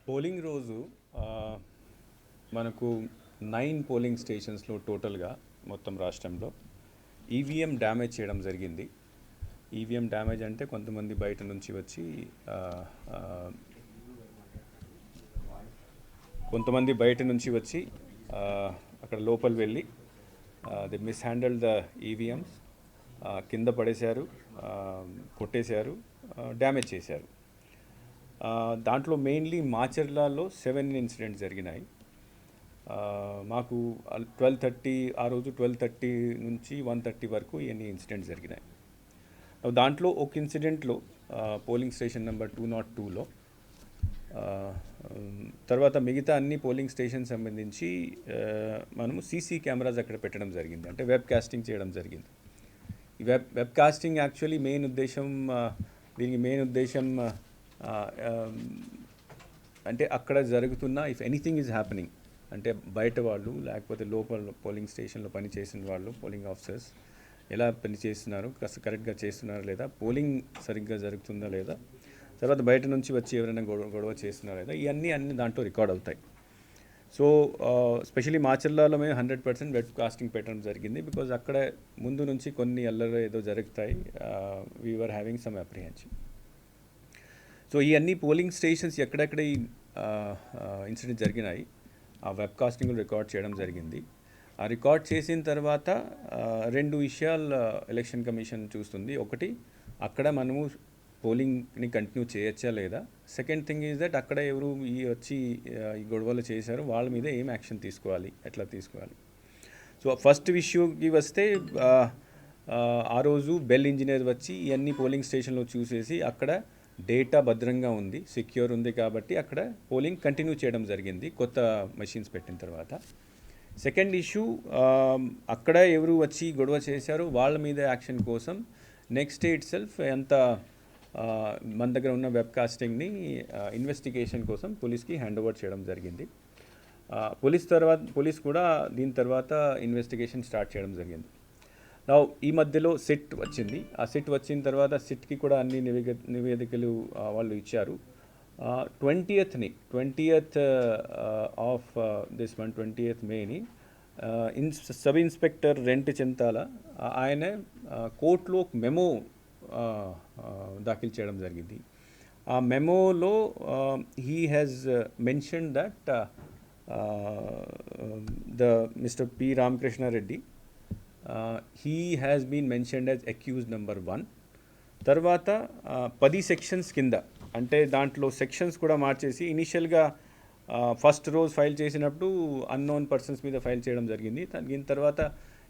Polling రోజు ఆ, మనకు 9 పోలింగ్ స్టేషన్స్లో టోటల్గా మొత్తం రాష్ట్రంలో ఈవీఎం డ్యామేజ్ చేయడం జరిగింది. ఈవీఎం డ్యామేజ్ అంటే కొంతమంది బయట నుంచి వచ్చి ఆ, ఆ, కొంతమంది బయట నుంచి వచ్చి ఆ, అక్కడ లోపల వెళ్ళి ది మిస్హ్యాండిల్ ద ఈవీఎంస్, కింద పడేశారు, ఆ, కొట్టేశారు, డ్యామేజ్ చేశారు. దాంట్లో మెయిన్లీ మాచర్లలో 7 ఇన్సిడెంట్స్ జరిగినాయి. మాకు 12:30 ఆ రోజు 12:30 నుంచి 1:30 వరకు ఎన్ని ఇన్సిడెంట్స్ జరిగినాయి. దాంట్లో ఒక ఇన్సిడెంట్లో పోలింగ్ స్టేషన్ నెంబర్ 202లో, తర్వాత మిగతా అన్ని పోలింగ్ స్టేషన్ సంబంధించి మనము సీసీ కెమెరాస్ అక్కడ పెట్టడం జరిగింది, అంటే వెబ్ కాస్టింగ్ చేయడం జరిగింది. ఈ వెబ్ కాస్టింగ్ యాక్చువల్లీ దీనికి మెయిన్ ఉద్దేశం అంటే అక్కడ జరుగుతున్న ఇఫ్ ఎనీథింగ్ ఈజ్ హ్యాపెనింగ్, అంటే బయట వాళ్ళు లేకపోతే లోపల పోలింగ్ స్టేషన్లో పనిచేసిన వాళ్ళు, పోలింగ్ ఆఫీసర్స్ ఎలా పనిచేస్తున్నారు, కరెక్ట్గా చేస్తున్నారా లేదా, పోలింగ్ సరిగ్గా జరుగుతుందా లేదా, తర్వాత బయట నుంచి వచ్చి ఎవరైనా గొడవ చేస్తున్నారా లేదా, ఇవన్నీ దాంట్లో రికార్డ్ అవుతాయి. సో స్పెషలీ మాచర్లలో మేము 100% వెబ్ కాస్టింగ్ పెట్టడం జరిగింది. బికాజ్ అక్కడ ముందు నుంచి కొన్ని అల్లరి ఏదో జరుగుతాయి, we are having some apprehension. So ఈ అన్ని పోలింగ్ స్టేషన్స్ ఎక్కడెక్కడ ఈ ఇన్సిడెంట్ జరిగినాయి ఆ వెబ్ కాస్టింగ్లో రికార్డ్ చేయడం జరిగింది. ఆ రికార్డ్ చేసిన తర్వాత రెండు విషయాలు ఎలక్షన్ కమిషన్ చూస్తుంది. ఒకటి, అక్కడ మనము పోలింగ్ని కంటిన్యూ చేయొచ్చా లేదా. సెకండ్ థింగ్ ఈజ్ దట్ అక్కడ ఎవరు ఈ గొడవలు చేశారు వాళ్ళ మీద ఏం యాక్షన్ తీసుకోవాలి, ఎట్లా తీసుకోవాలి. సో ఫస్ట్ ఇష్యూకి వస్తే ఆ రోజు బెల్ ఇంజనీర్ వచ్చి ఇవన్నీ పోలింగ్ స్టేషన్లో చూసేసి అక్కడ డేటా భద్రంగా ఉంది, సెక్యూర్ ఉంది కాబట్టి అక్కడ పోలింగ్ కంటిన్యూ చేయడం జరిగింది కొత్త మెషిన్స్ పెట్టిన తర్వాత. సెకండ్ ఇష్యూ, అక్కడ ఎవరు వచ్చి గొడవ చేశారో వాళ్ళ మీద యాక్షన్ కోసం నెక్స్ట్ డే ఇట్ సెల్ఫ్ మన దగ్గర ఉన్న వెబ్ కాస్టింగ్ని ఇన్వెస్టిగేషన్ కోసం పోలీస్కి హ్యాండ్ ఓవర్ చేయడం జరిగింది. పోలీస్ కూడా దీని తర్వాత ఇన్వెస్టిగేషన్ స్టార్ట్ చేయడం జరిగింది. ఈ మధ్యలో సిట్ వచ్చింది. ఆ సిట్ వచ్చిన తర్వాత సిట్కి కూడా అన్ని నివేదికలు వాళ్ళు ఇచ్చారు. 20th of this month 20th మేని సబ్ ఇన్స్పెక్టర్ రెంట్ చింతాల ఆయన కోర్టులో మెమో దాఖలు చేయడం జరిగింది. ఆ మెమోలో he has mentioned that the mister P Ramakrishna Reddy he has been mentioned as accused number 1. తర్వాత 10 సెక్షన్స్ కింద, అంటే దాంట్లో సెక్షన్స్ కూడా మార్చేసి ఇనిషియల్గా ఫస్ట్ రోజు ఫైల్ చేసినప్పుడు అన్నోన్ పర్సన్స్ మీద ఫైల్ చేయడం జరిగింది. దీని తర్వాత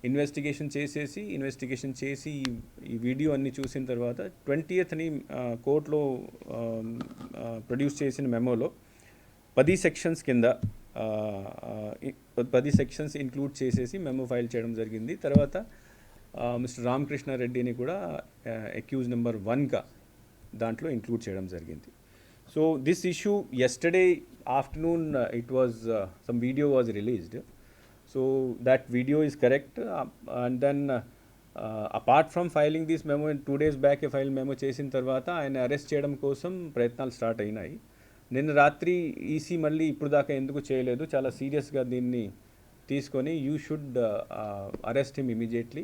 ఇన్వెస్టిగేషన్ చేసి ఈ వీడియో అన్ని చూసిన తర్వాత 20th కోర్టులో ప్రొడ్యూస్ చేసిన మెమోలో 10 సెక్షన్స్ కింద 10 సెక్షన్స్ ఇంక్లూడ్ చేసేసి మెమో ఫైల్ చేయడం జరిగింది. తర్వాత మిస్టర్ రామకృష్ణారెడ్డిని కూడా అక్యూజ్ నెంబర్ 1గా దాంట్లో ఇంక్లూడ్ చేయడం జరిగింది. So this issue yesterday afternoon it was some video was released. So that video is correct, and then apart from filing this memo, 2 days back a file memo చేసిన తర్వాత ఆయన arrest చేయడం కోసం ప్రయత్నాలు స్టార్ట్ అయినాయి. నిన్న రాత్రి ఈసీ మళ్ళీ ఇప్పుడు దాకా ఎందుకు చేయలేదు, చాలా సీరియస్గా దీన్ని తీసుకొని you should arrest him immediately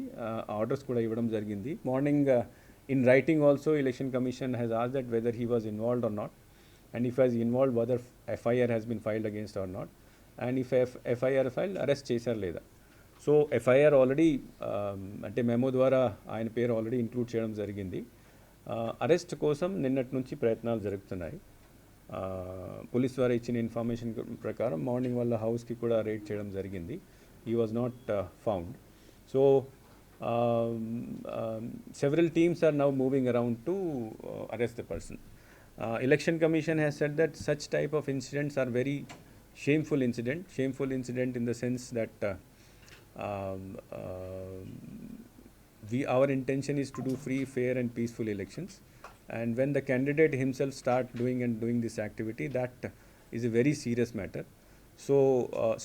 orders కూడా ఇవ్వడం జరిగింది. Morning in writing also election commission has asked that whether he was involved or not, and if has involved whether FIR has been filed against or not, and if FIR file arrest చేశారు లేదా. So FIR already అంటే memo ద్వారా ఆయన పేరు already include చేయడం జరిగింది. Arrest కోసం నిన్నటి నుంచి ప్రయత్నాలు జరుగుతున్నాయి. పోలీస్ ద్వారా ఇచ్చిన ఇన్ఫర్మేషన్ ప్రకారం మార్నింగ్ వాళ్ళ హౌస్కి కూడా రేడ్ చేయడం జరిగింది. He was not found. So several teams are now moving around to arrest the person. Election Commission has said that such type of incidents are very shameful incident in the sense that our intention is to do free, fair and peaceful elections, and when the candidate himself start doing this activity, that is a very serious matter. So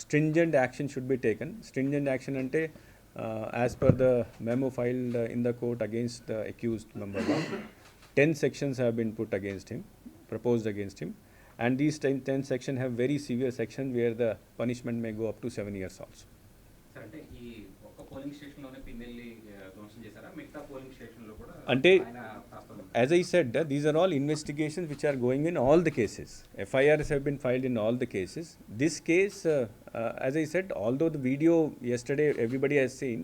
stringent action should be taken. Stringent action ante as per the memo filed in the court against the accused number 1, 10 sections have been proposed against him, And these 10 section have very severe section where the punishment may go up to 7 years also. Sir అంటే ఈ ఒక్క polling స్టేషన్లోనే Pinnelli ధ్వంసం చేశారా మిగతా polling స్టేషన్లో కూడా అంటే ఆయన హస్తం as I said, these are all investigations which are going in all the cases. FIRs have been filed in all the cases. This case, as I said, although the video yesterday everybody has seen,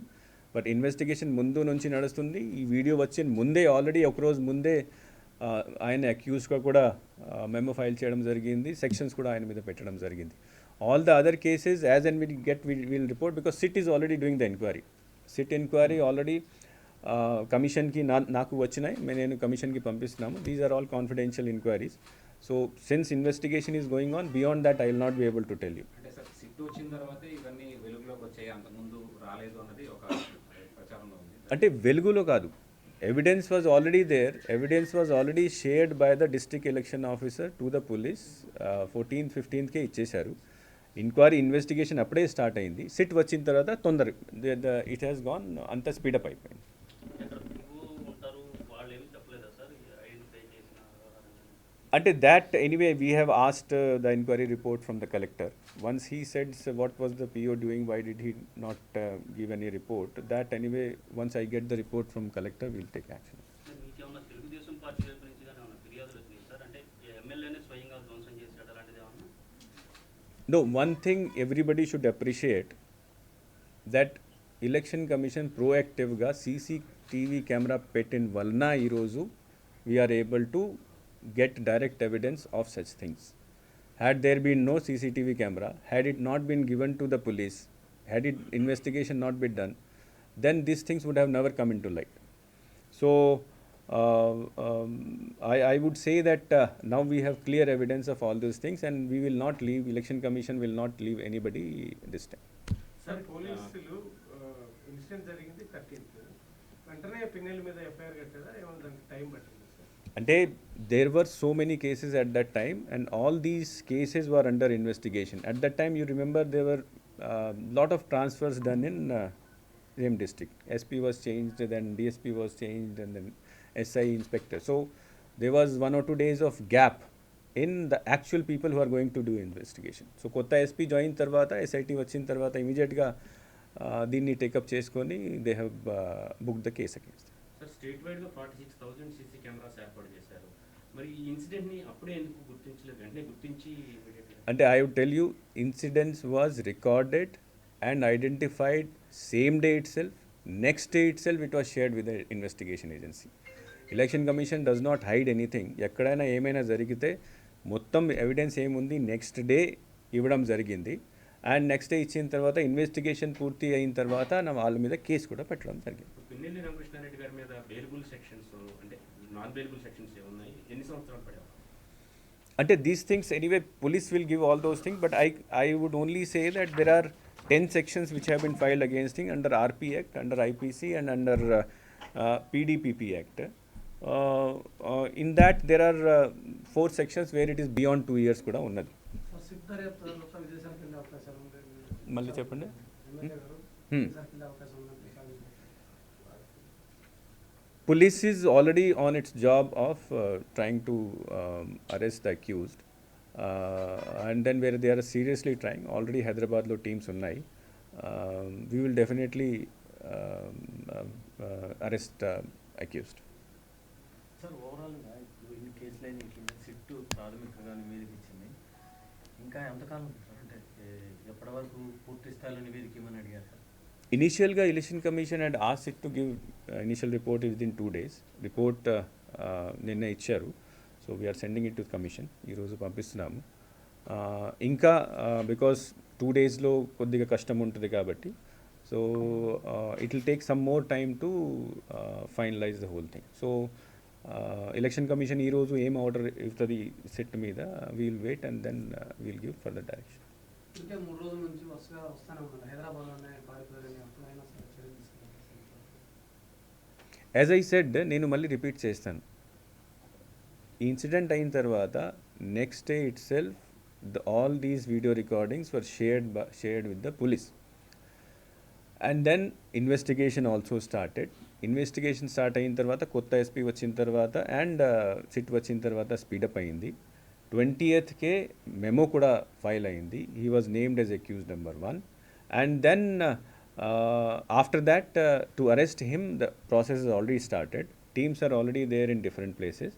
but investigation ముందు నుంచి నడుస్తుంది. ఈ video వచ్చిన ముందే already ఒక రోజు ముందే ఆయన అక్యూజ్గా కూడా మెమో ఫైల్ చేయడం జరిగింది, సెక్షన్స్ కూడా ఆయన మీద పెట్టడం జరిగింది. All the other cases as and will report because SIT is already doing the enquiry. SIT enquiry already కమిషన్కి నాకు వచ్చినాయి, నేను కమిషన్కి పంపిస్తున్నాము. These are all confidential enquiries. So since investigation is going on, beyond that I will not be able to tell you. అంటే sir SIT వచ్చిన తర్వాతే ఇవన్నీ వెలుగులోకి వచ్చాయి, అంతకుముందు రాలేదు అన్నది ఒక ప్రచారంలో ఉంది. అంటే వెలుగులో కాదు, evidence was already there. Evidence was already shared by the district election officer to the police. 14th 15th ఇచ్చేశారు. ఇంక్వైరీ ఇన్వెస్టిగేషన్ అప్పుడే స్టార్ట్ అయింది. సిట్ వచ్చిన తర్వాత తొందర ఇట్ హ్యాస్ గాన్, అంత స్పీడప్ అయిపోయింది. అంటే that anyway we have asked the inquiry report from the collector. Once he said what was the PO doing, why did he not give any report, that anyway once I get the report from collector we'll take action. No, one thing everybody should appreciate, that election commission proactive ga CCTV camera పెట్టిన వలన ఈరోజు we are able to get direct evidence of such things. Had there been no CCTV camera, had it not been given to the police, had it investigation not been done, then these things would have never come into light. So I would say that now we have clear evidence of all those things and we will not leave, election commission will not leave anybody this time. Sir పోలీసులు incident జరిగింది 13th, వెంటనే పిన్నెల మీద FIR కట్టారా, ఏమైనా దానికి time పట్టింది sir? అంటే there were so many cases at that time and all these cases were under investigation. At that time you remember there were lot of transfers done in same district. SP was changed, then DSP was changed and then SI inspector. So there was 1 or 2 days of gap in the actual people who are going to do investigation. So కొత్త SP join తర్వాత SIT వచ్చిన తర్వాత ఇమీడియట్గా దీన్ని take up చేసుకొని they have book the case against. Sir state వైడ్గా 46,000 CC cameras ఏర్పాటు చేశారు. మరి ఈ ఇన్సిడెంట్ని అప్పుడే ఎందుకు గుర్తించలేదు, వెంటనే గుర్తించి అంటే I would tell you, incidents was recorded and identified same day itself. Next day itself it was shared with the investigation agency. Election commission does not hide anything. ఎక్కడైనా ఏమైనా జరిగితే మొత్తం ఎవిడెన్స్ ఏముంది next day ఇవ్వడం జరిగింది. And next day ఇచ్చిన తర్వాత investigation పూర్తి అయిన తర్వాత వాళ్ళ మీద కేసు కూడా పెట్టడం జరిగింది. పిన్నెల్లి రామకృష్ణారెడ్డి గారి మీద బెయిలబుల్ సెక్షన్స్ అంటే నాన్ బెయిలబుల్ సెక్షన్స్ ఏమున్నాయి, ఎన్ని సంవత్సరాలు పడేవా? అంటే these things anyway police will give all those things, but I would only say that there are 10 sections which have been filed against him under RP Act, under IPC and under PDPP Act. In that there are 4 sections where it is beyond 2 years కూడా ఉన్నది. SIT దర్యాప్తులో విదేశాలకు వెళ్ళే అవకాశాలు ఉంటాయి. మళ్ళీ చెప్పండి. MLA గారు విదేశాలకు వెళ్ళే అవకాశం ఉందని Police is already on its job of trying to arrest the accused. And then where they are seriously trying, already Hyderabad lo teams unnai. We will definitely arrest accused. Sir ఓవరాల్గా ఇప్పుడు ఇన్ని కేసులైన కింద sit ప్రాథమికంగా నివేదించింది. ఇంకా ఎంతకాలం sir, అంటే ఎప్పటి వరకు పూర్తి స్థాయిలో నివేదిక ఇవ్వమని అడిగారు సార్? ఇనీషియల్గా election commission had asked it to give initial report within 2 days. Report నిన్న ఇచ్చారు. So we're sending it to commission. ఈరోజు పంపిస్తున్నాము. ఇంకా బికాస్ 2 daysలో కొద్దిగా కష్టం ఉంటుంది కాబట్టి so it will take some more time to finalise the whole thing. So election commission ఈరోజు ఏం ఆర్డర్ ఇస్తుంది సెట్ మీద, we'll wait and then we'll give further direction. అంటే 3 రోజుల నుంచి వరుసగా వస్తానే ఉన్నారు, హైదరాబాద్లోనే పారిపోయారని అప్పుడైనా సరే చర్యలు తీసుకుంటారు. యాజ్ ఐ సెడ్, నేను మళ్ళీ రిపీట్ చేస్తాను, ఈ ఇన్సిడెంట్ అయిన తర్వాత next day itself all these video recordings were shared with the police. And then investigation also started. Investigation start అయిన తర్వాత కొత్త ఎస్పీ వచ్చిన తర్వాత అండ్ సిట్ వచ్చిన తర్వాత స్పీడప్ అయింది. 20th మెమో కూడా ఫైల్ అయింది. He was named as accused number 1 and then after that to arrest him the process is already started. Teams are already there in different places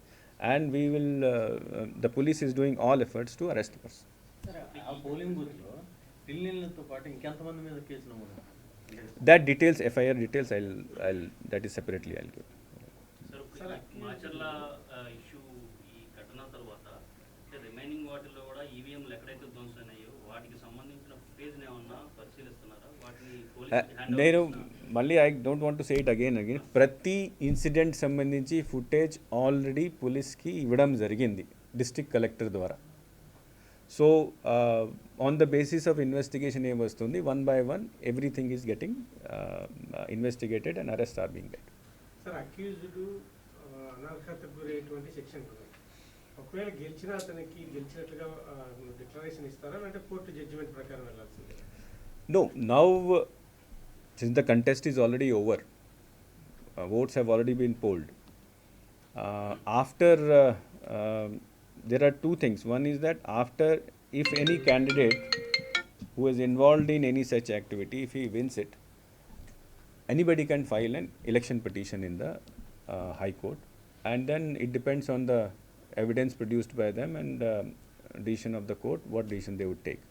and we will the police is doing all efforts to arrest the person. సరే, ఆ polling బూత్లో పిల్లలతో పాటు ఇంకెంతమంది మీద case నమోదు? That details, FIR details, that is separately I'll give. Sir Macherla issue ఈ ఘటన తర్వాత రిమైనింగ్ వాటిల్లో కూడా ఈవీఎంలు ఎక్కడైతే ధ్వంసమైనాయో వాటికి సంబంధించిన ఫుటేజ్ ఏమన్నా పరిశీలిస్తున్నారా? వాటిని నేను మళ్ళీ I don't want to say it again ప్రతి ఇన్సిడెంట్ సంబంధించి ఫుటేజ్ ఆల్రెడీ పోలీస్కి ఇవ్వడం జరిగింది డిస్ట్రిక్ట్ కలెక్టర్ ద్వారా. So on the basis of investigation ఏం వస్తుంది, 1 by 1 everything is getting investigated and arrest are being dead. Sir accused అనర్హతకు గురయ్యేటువంటి సెక్షన్ ఒకవేళ గెలిచిన అతనికి గెలిచినట్లుగా డిక్లరేషన్ ఇస్తారా అంటే కోర్టు జడ్జిమెంట్ ప్రకారం వెళ్ళాల్సిందే? No, now since the contest is already over, votes have already been polled. There are two things. One is that after, if any candidate who is involved in any such activity, if he wins it, anybody can file an election petition in the High Court, and then it depends on the evidence produced by them and decision of the court, what decision they would take.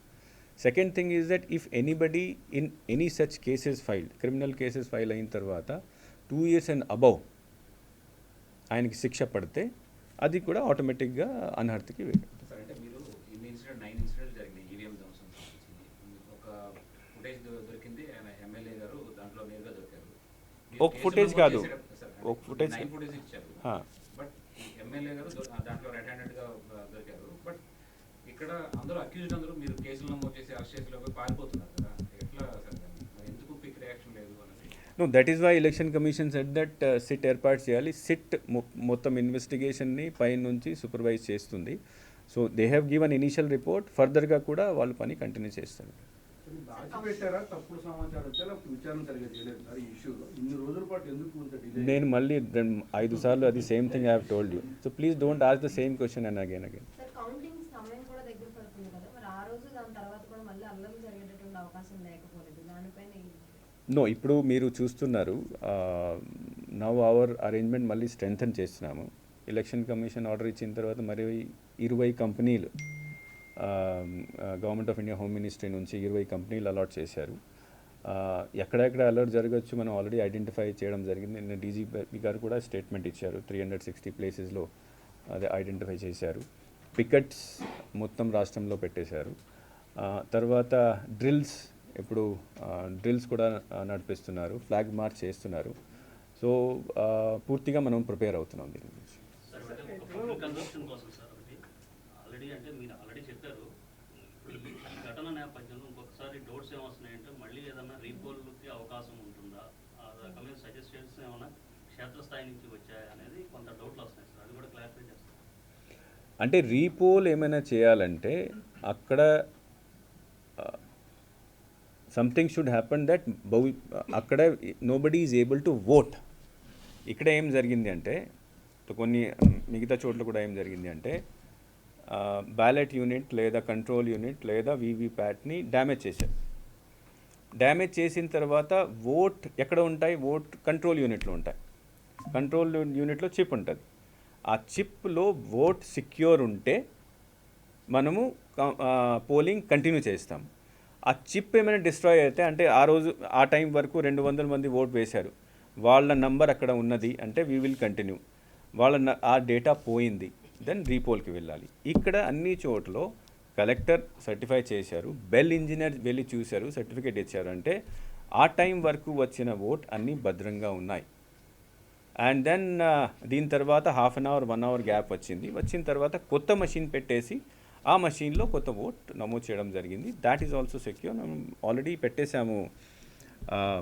Second thing is that if anybody in any such cases filed, criminal cases file అయిన తర్వాత 2 years and above ఆయనకి శిక్ష పడితే అది కూడా ఆటోమేటిక్గా అనర్హతకి వేయడం. Sir అంటే మీరు ఇన్ని ఇన్సిడెంట్ 9 ఇన్సిడెంట్స్ జరిగినాయి ఈవీఎం ధ్వంసం సంబంధించి. ఒక ఫుటేజ్ దొరికింది, ఆయన ఎమ్మెల్యే గారు దాంట్లో నేరుగా దొరికారు. ఒక ఫుటేజ్ కాదు, ఒక ఫుటేజ్ ఫుటేజ్ ఇచ్చారు, బట్ ఎమ్మెల్యే గారు దాంట్లో రెడ్ హ్యాండెడ్గా దొరికారు. బట్ ఇక్కడ అందరూ అక్యూజ్డ్ అందరూ మీరు కేసులు నమోదు చేసి అరెస్ట్ చేసి పారిపోతున్నారు కదా, ఎట్లా సార్ మరి ఎందుకు క్విక్ రియాక్షన్ లేదు అనేది? No, that is why election commission said that SIT ఏర్పాటు చేయాలి. సిట్ మొత్తం ఇన్వెస్టిగేషన్ని పై నుంచి సూపర్వైజ్ చేస్తుంది. So they have given initial report, ఫర్దర్గా కూడా వాళ్ళు పని కంటిన్యూ చేస్తారు. దాచిపెట్టారా తప్పుడు సమాచారం వచ్చా లేకపోతే విచారణ సరిగ్గా చేయలేదు సార్ ఈ ఇష్యూలో? ఇన్ని రోజుల పాటు ఎందుకు ఇంత డిలే? నేను మళ్ళీ 5 సార్లు అది same thing I have told you. So please don't ask the same question and again. Sir counting సమయం కూడా దగ్గర పడుతుంది కదా, మరి ఆ రోజు దాని తర్వాత కూడా మళ్ళీ అల్లర్లు జరిగేటటువంటి అవకాశం లేకపోలేదు, దానిపైన నో, ఇప్పుడు మీరు చూస్తున్నారు నవ్ అవర్ అరేంజ్మెంట్ మళ్ళీ స్ట్రెంగ్థన్ చేస్తున్నాము. ఎలక్షన్ కమిషన్ ఆర్డర్ ఇచ్చిన తర్వాత మరి 20 కంపెనీలు government of India home ministry నుంచి 20 కంపెనీలు అలాట్ చేశారు. ఎక్కడెక్కడ అలర్ట్ జరగచ్చు మనం ఆల్రెడీ ఐడెంటిఫై చేయడం జరిగింది. నిన్న డీజీపీ గారు కూడా స్టేట్మెంట్ ఇచ్చారు. 360 ప్లేసెస్లో అదే ఐడెంటిఫై చేశారు. పికెట్స్ మొత్తం రాష్ట్రంలో పెట్టేశారు. తర్వాత డ్రిల్స్, ఇప్పుడు డ్రిల్స్ కూడా నడిపిస్తున్నారు, ఫ్లాగ్ మార్చ్ చేస్తున్నారు. సో పూర్తిగా మనం ప్రిపేర్ అవుతున్నాం దీని గురించి. పబ్లిక్ కన్సంప్షన్ కోసం సార్ ఒకటి ఆల్రెడీ అంటే మీరు ఆల్రెడీ చెప్పారు. ఇప్పుడు ఈ ఘటన నేపథ్యంలో ఇంకొకసారి డౌట్స్ ఏమొస్తున్నాయంటే మళ్ళీ ఏదైనా రీపోల్కి అవకాశం ఉంటుందా, ఆ రకమైన సజెషన్స్ ఏమైనా క్షేత్రస్థాయి నుంచి వచ్చాయా అనేది కొంత డౌట్లు వస్తున్నాయి సార్, అది కూడా క్లారిఫై చేస్తారు. అంటే రీపోల్ ఏమైనా చేయాలంటే అక్కడ సంథింగ్ షుడ్ హ్యాపన్ దట్ అక్కడ nobody is able to vote. ఇక్కడ ఏం జరిగింది అంటే కొన్ని మిగతా చోట్ల కూడా ఏం జరిగింది అంటే బ్యాలెట్ యూనిట్ లేదా కంట్రోల్ యూనిట్ లేదా వీవీప్యాట్ని డ్యామేజ్ చేశారు. డ్యామేజ్ చేసిన తర్వాత ఓట్ ఎక్కడ ఉంటాయి? ఓట్ కంట్రోల్ యూనిట్లో ఉంటాయి. కంట్రోల్ యూనిట్లో చిప్ ఉంటుంది. ఆ చిప్లో ఓట్ సెక్యూర్ ఉంటే మనము పోలింగ్ కంటిన్యూ చేస్తాం. ఆ చిప్ ఏమైనా డిస్ట్రాయ్ అయితే అంటే ఆ రోజు ఆ టైం వరకు 200 మంది ఓట్ వేశారు, వాళ్ళ నంబర్ అక్కడ ఉన్నది అంటే వీ విల్ కంటిన్యూ. ఆ డేటా పోయింది, దెన్ రీపోల్కి వెళ్ళాలి. ఇక్కడ అన్ని చోట్ల కలెక్టర్ సర్టిఫై చేశారు, బెల్ ఇంజనీర్ వెళ్ళి చూశారు, సర్టిఫికేట్ ఇచ్చారు. అంటే ఆ టైం వరకు వచ్చిన ఓట్ అన్నీ భద్రంగా ఉన్నాయి. అండ్ దెన్ దీని తర్వాత 1/2 అవర్ 1 అవర్ గ్యాప్ వచ్చిన తర్వాత కొత్త మెషిన్ పెట్టేసి ఆ మెషిన్లో కొత్త ఓట్ నమోదు చేయడం జరిగింది. That is also secure. మనం ఆల్రెడీ పెట్టేశాము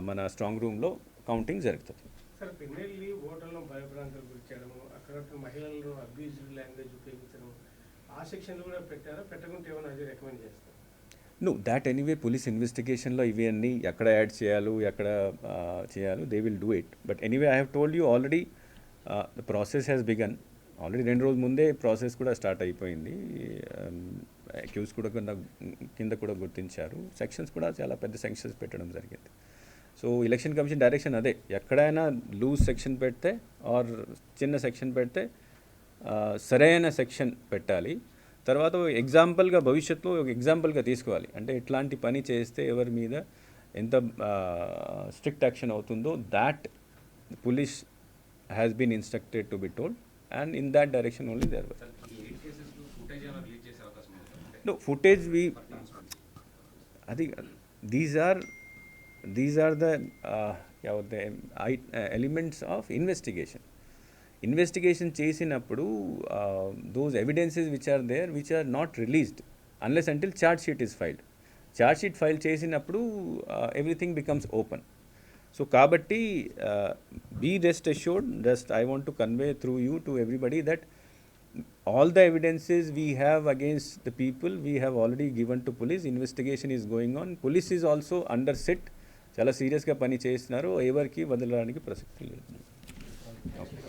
మన స్ట్రాంగ్ రూమ్లో, కౌంటింగ్ జరుగుతుంది. సార్ పిన్నెల్లి ఓటర్లను భయభ్రాంతులకు గురి చేయడము, అక్కడ మహిళలను అబ్యూజివ్ లాంగ్వేజ్ ఉపయోగించడం, ఆ సెక్షన్లు కూడా పెట్టారా? పెట్టకుంటే ఏమైనా అది రికమెండ్ చేస్తారు? నో, దాట్ ఎనీవే పోలీస్ ఇన్వెస్టిగేషన్లో ఇవి అన్నీ ఎక్కడ యాడ్ చేయాలో ఎక్కడ చేయాలో they will do it. But anyway I have told you already the process has began. Already 2 రోజుల ముందే ప్రాసెస్ కూడా స్టార్ట్ అయిపోయింది. అక్యూజ్ కూడా కింద కూడా గుర్తించారు. సెక్షన్స్ కూడా చాలా పెద్ద సెక్షన్స్ పెట్టడం జరిగింది. సో ఎలక్షన్ కమిషన్ డైరెక్షన్ అదే, ఎక్కడైనా లూజ్ సెక్షన్ పెడితే ఆర్ చిన్న సెక్షన్ పెడితే సరైన సెక్షన్ పెట్టాలి. తర్వాత ఎగ్జాంపుల్గా భవిష్యత్తులో ఒక ఎగ్జాంపుల్గా తీసుకోవాలి. అంటే ఇట్లాంటి పని చేస్తే ఎవరి మీద ఎంత స్ట్రిక్ట్ యాక్షన్ అవుతుందో that police has been instructed to be told and in that direction only there were. Sir ఈ 8 కేసెస్ ఫుటేజ్ ఏమైనా రిలీజ్ చేసే అవకాశం ఉందా? అంటే No, footage we, for transparency. I think these are the elements of investigation. Investigation చేసినప్పుడు those evidences which are there, which are not released unless until charge sheet is filed. Charge sheet file చేసినప్పుడు everything becomes open. So kabatti be rest assured, just I want to convey through you to everybody that all the evidences we have against the people we have already given to police. Investigation is going on. Police is also under sit. చాలా సీరియస్గా పని చేస్తున్నారు. ఎవరికి వదలడానికి ప్రసక్తి లేదు. Okay.